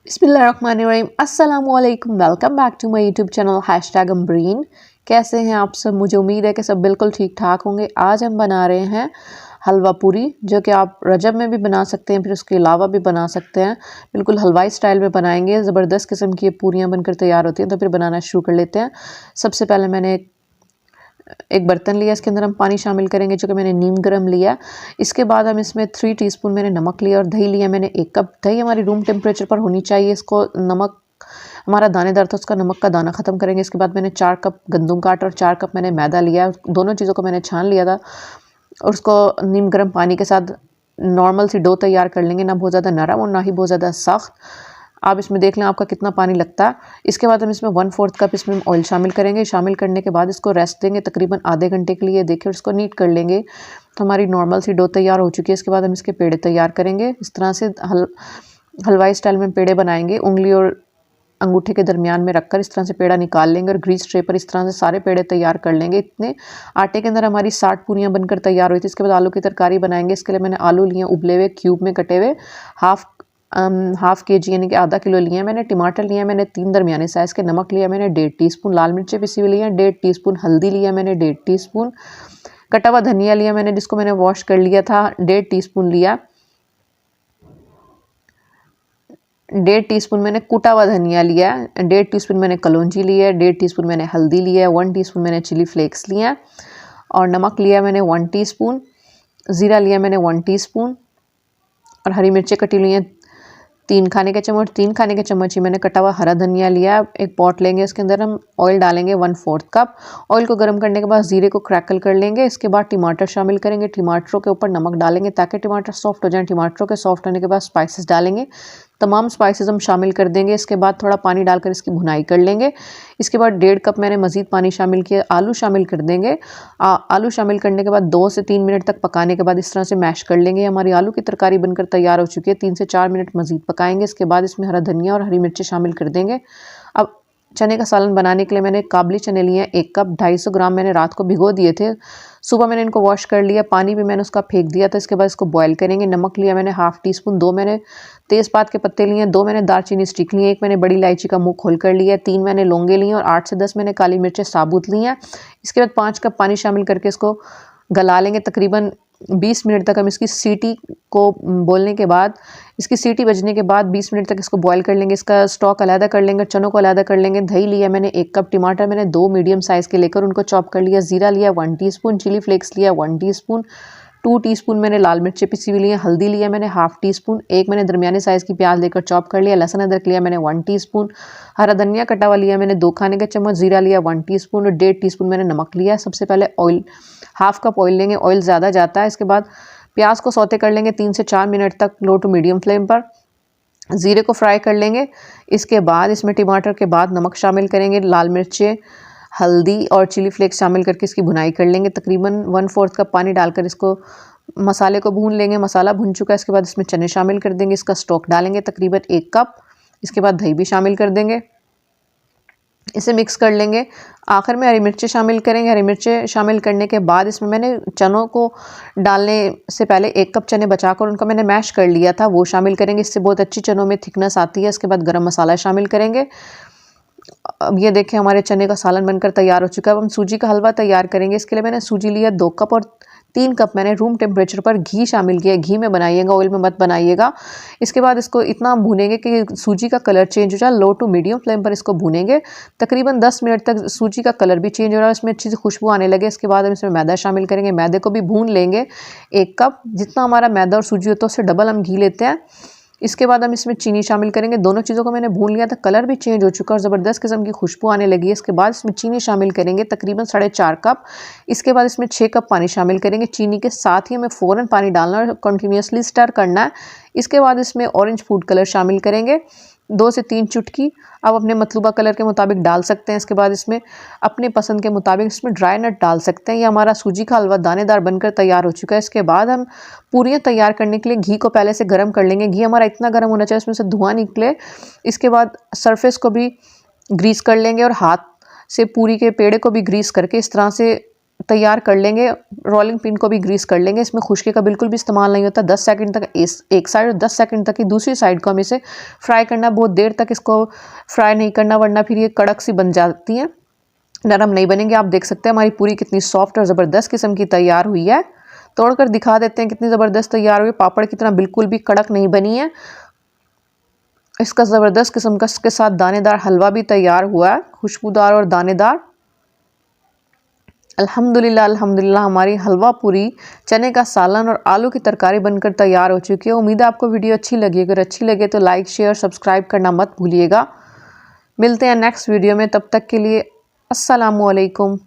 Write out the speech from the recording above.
बिस्मिल्लाहिर्रहमानिर्रहीम अस्सलामुअलैकुम। Welcome back to my YouTube channel #Ambreen. कैसे हैं आप सब? मुझे उम्मीद है कि सब बिल्कुल ठीक ठाक होंगे। आज हम बना रहे हैं हलवा पूरी, जो कि आप रजब में भी बना सकते हैं, फिर उसके अलावा भी बना सकते हैं। बिल्कुल हलवाई स्टाइल में बनाएंगे। ज़बरदस्त किस्म की ये पूरियाँ बनकर तैयार होती हैं। तो फिर बनाना शुरू कर लेते हैं। सबसे पहले मैंने एक बर्तन लिया, इसके अंदर हम पानी शामिल करेंगे, जो कि मैंने नीम गर्म लिया। इसके बाद हम इसमें 3 टीस्पून मैंने नमक लिया और दही लिया मैंने 1 कप। दही हमारी रूम टेम्परेचर पर होनी चाहिए। इसको नमक हमारा दानेदार था, उसका नमक का दाना ख़त्म करेंगे। इसके बाद मैंने 4 कप गंदम का आटा और 4 कप मैंने मैदा लिया। दोनों चीज़ों को मैंने छान लिया था और उसको नीम गर्म पानी के साथ नॉर्मल सी डो तैयार कर लेंगे, ना बहुत ज़्यादा नरम और ना ही बहुत ज़्यादा सख्त। आप इसमें देख लें आपका कितना पानी लगता है। इसके बाद हम इसमें 1/4 कप इसमें ऑयल शामिल करेंगे। शामिल करने के बाद इसको रेस्ट देंगे तकरीबन आधे घंटे के लिए। देखिए इसको नीट कर लेंगे तो हमारी नॉर्मल सी डो तैयार हो चुकी है। इसके बाद हम इसके पेड़े तैयार करेंगे। इस तरह से हलवाई स्टाइल में पेड़े बनाएंगे। उंगली और अंगूठे के दरमियान में रखकर इस तरह से पेड़ा निकाल लेंगे और ग्रीस ट्रे पर इस तरह से सारे पेड़े तैयार कर लेंगे। इतने आटे के अंदर हमारी 60 पूरियाँ बनकर तैयार हुई थी। इसके बाद आलू की तरकारी बनाएंगे। इसके लिए मैंने आलू लिए उबले हुए क्यूब में कटे हुए, हाफ kg यानी कि आधा किलो लिए हैं मैंने। टमाटर लिया मैंने 3 दरमियाने साइज़ के। नमक लिया मैंने 1.5 टीस्पून। लाल मिर्चें पिसी हुई लिए 1.5 टीस्पून। हल्दी लिया मैंने 1.5 टीस्पून। कटा हुआ धनिया लिया मैंने, जिसको मैंने वॉश कर लिया था, 1.5 टीस्पून लिया। 1.5 टीस्पून मैंने कुटा हुआ धनिया लिया। 1.5 टीस्पून मैंने कलौंजी लिया है। 1.5 टीस्पून मैंने हल्दी लिया है। 1 टीस्पून मैंने चिली फ्लेक्स लिया और नमक लिया मैंने 1 टीस्पून। ज़ीरा लिया मैंने 1 टीस्पून और हरी मिर्चें कटी हुई हैं 3 खाने के चम्मच। 3 खाने के चम्मच ही मैंने कटा हुआ हरा धनिया लिया। एक पॉट लेंगे, उसके अंदर हम ऑयल डालेंगे 1/4 कप। ऑयल को गर्म करने के बाद ज़ीरे को क्रैकल कर लेंगे। इसके बाद टमाटर शामिल करेंगे। टमाटरों के ऊपर नमक डालेंगे ताकि टमाटर सॉफ्ट हो जाएं। टमाटरों के सॉफ्ट होने के बाद स्पाइसेस डालेंगे। तमाम स्पाइसेस हम शामिल कर देंगे। इसके बाद थोड़ा पानी डालकर इसकी भुनाई कर लेंगे। इसके बाद 1.5 कप मैंने मज़ीद पानी शामिल किया। आलू शामिल कर देंगे। आलू शामिल करने के बाद 2 से 3 मिनट तक पकाने के बाद इस तरह से मैश कर लेंगे। हमारी आलू की तरकारी बनकर तैयार हो चुकी है। 3 से 4 मिनट मज़ीद पकाएंगे। इसके बाद इसमें हरा धनिया और हरी मिर्चें शामिल कर देंगे। अब चने का सालन बनाने के लिए मैंने काबली चने लिए हैं 1 कप। 250 ग्राम मैंने रात को भिगो दिए थे। सुबह मैंने इनको वॉश कर लिया, पानी भी मैंने उसका फेंक दिया था। इसके बाद इसको बॉयल करेंगे। नमक लिया मैंने 1/2 टीस्पून। 2 मैंने तेज़पात के पत्ते लिए हैं। 2 मैंने दालचीनी स्टिक लिए। 1 मैंने बड़ी इलायची का मुंह खोल कर लिया। 3 मैंने लौंगे लिए और 8 से 10 मैंने काली मिर्चें साबुत ली हैं। इसके बाद 5 कप पानी शामिल करके इसको गला लेंगे। तकरीबन 20 मिनट तक हम इसकी सीटी को बोलने के बाद, इसकी सीटी बजने के बाद 20 मिनट तक इसको बॉयल कर लेंगे। इसका स्टॉक अलहदा कर लेंगे, चनों को अलहदा कर लेंगे। दही लिया मैंने 1 कप। टमाटर मैंने 2 मीडियम साइज़ के लेकर उनको चॉप कर लिया। ज़ीरा लिया 1 टीस्पून। चिली फ्लेक्स लिया 1 टीस्पून। 2 टीस्पून मैंने लाल मिर्चें पिसी हुई ली हैं। हल्दी लिया मैंने 1/2 टीस्पून। 1 मैंने दरमियाने साइज़ की प्याज लेकर चॉप कर लिया। लहसुन अदरक लिया मैंने 1 टीस्पून। हरा धनिया कटा हुआ लिया मैंने 2 खाने के चम्मच। ज़ीरा लिया 1 टीस्पून और 1.5 टीस्पून मैंने नमक लिया। सबसे पहले ऑयल 1/2 कप ऑयल लेंगे। ऑयल ज़्यादा जाता है। इसके बाद प्याज को सौते कर लेंगे 3 से 4 मिनट तक लो टू मीडियम फ्लेम पर। ज़ीरे को फ्राई कर लेंगे। इसके बाद इसमें टमाटर के बाद नमक शामिल करेंगे, लाल मिर्चें, हल्दी और चिली फ्लेक्स शामिल करके इसकी भुनाई कर लेंगे। तकरीबन 1/4 कप पानी डालकर इसको मसाले को भून लेंगे। मसाला भुन चुका है। इसके बाद इसमें चने शामिल कर देंगे। इसका स्टॉक डालेंगे तकरीबन 1 कप। इसके बाद दही भी शामिल कर देंगे। इसे मिक्स कर लेंगे। आखिर में हरी मिर्चें शामिल करेंगे। हरी मिर्चें शामिल करने के बाद इसमें मैंने चनों को डालने से पहले 1 कप चने बचाकर उनको मैंने मैश कर लिया था, वो शामिल करेंगे। इससे बहुत अच्छी चनों में थिकनेस आती है। इसके बाद गरम मसाला शामिल करेंगे। अब ये देखें हमारे चने का सालन बनकर तैयार हो चुका है। अब हम सूजी का हलवा तैयार करेंगे। इसके लिए मैंने सूजी लिया 2 कप और 3 कप मैंने रूम टेम्परेचर पर घी शामिल किया। घी में बनाइएगा, ऑयल में मत बनाइएगा। इसके बाद इसको इतना भूनेंगे कि सूजी का कलर चेंज हो जाए। लो टू मीडियम फ्लेम पर इसको भूनेंगे। तकरीबन 10 मिनट तक सूजी का कलर भी चेंज हो रहा है, इसमें अच्छी सी खुशबू आने लगे। इसके बाद हम इसमें मैदा शामिल करेंगे। मैदे को भी भून लेंगे। 1 कप जितना हमारा मैदा और सूजी होता है उससे डबल हम घी लेते हैं। इसके बाद हम इसमें चीनी शामिल करेंगे। दोनों चीज़ों को मैंने भून लिया था, कलर भी चेंज हो चुका और ज़बरदस्त किस्म की खुशबू आने लगी है। इसके बाद इसमें चीनी शामिल करेंगे तकरीबन 4.5 कप। इसके बाद इसमें 6 कप पानी शामिल करेंगे। चीनी के साथ ही हमें फ़ौरन पानी डालना और कंटिन्यूसली स्टर करना है। इसके बाद इसमें ऑरेंज फूड कलर शामिल करेंगे 2 से 3 चुटकी। आप अपने मतलूबा कलर के मुताबिक डाल सकते हैं। इसके बाद इसमें अपने पसंद के मुताबिक इसमें ड्राई नट डाल सकते हैं। ये हमारा सूजी का हलवा दानेदार बनकर तैयार हो चुका है। इसके बाद हम पूरियाँ तैयार करने के लिए घी को पहले से गर्म कर लेंगे। घी हमारा इतना गर्म होना चाहिए उसमें से धुआं निकले। इसके बाद सरफेस को भी ग्रीस कर लेंगे और हाथ से पूरी के पेड़े को भी ग्रीस करके इस तरह से तैयार कर लेंगे। रोलिंग पिन को भी ग्रीस कर लेंगे। इसमें खुश्की का बिल्कुल भी इस्तेमाल नहीं होता। 10 सेकंड तक एक साइड और 10 सेकंड तक ही दूसरी साइड को हम इसे फ्राई करना। बहुत देर तक इसको फ्राई नहीं करना, वरना फिर ये कड़क सी बन जाती हैं, नरम नहीं बनेंगे। आप देख सकते हैं हमारी पूरी कितनी सॉफ्ट और ज़बरदस्त किस्म की तैयार हुई है। तोड़कर दिखा देते हैं कितनी ज़बरदस्त तैयार हुई। पापड़ की तरह बिल्कुल भी कड़क नहीं बनी है। इसका ज़बरदस्त किस्म का इसके साथ दानेदार हलवा भी तैयार हुआ है, खुशबूदार और दानेदार। अल्हम्दुलिल्लाह अल्हम्दुलिल्लाह हमारी हलवा पूरी, चने का सालन और आलू की तरकारी बनकर तैयार हो चुकी है। उम्मीद है आपको वीडियो अच्छी लगी। अगर अच्छी लगे तो लाइक शेयर सब्सक्राइब करना मत भूलिएगा। मिलते हैं नेक्स्ट वीडियो में, तब तक के लिए अस्सलामु अलैकुम।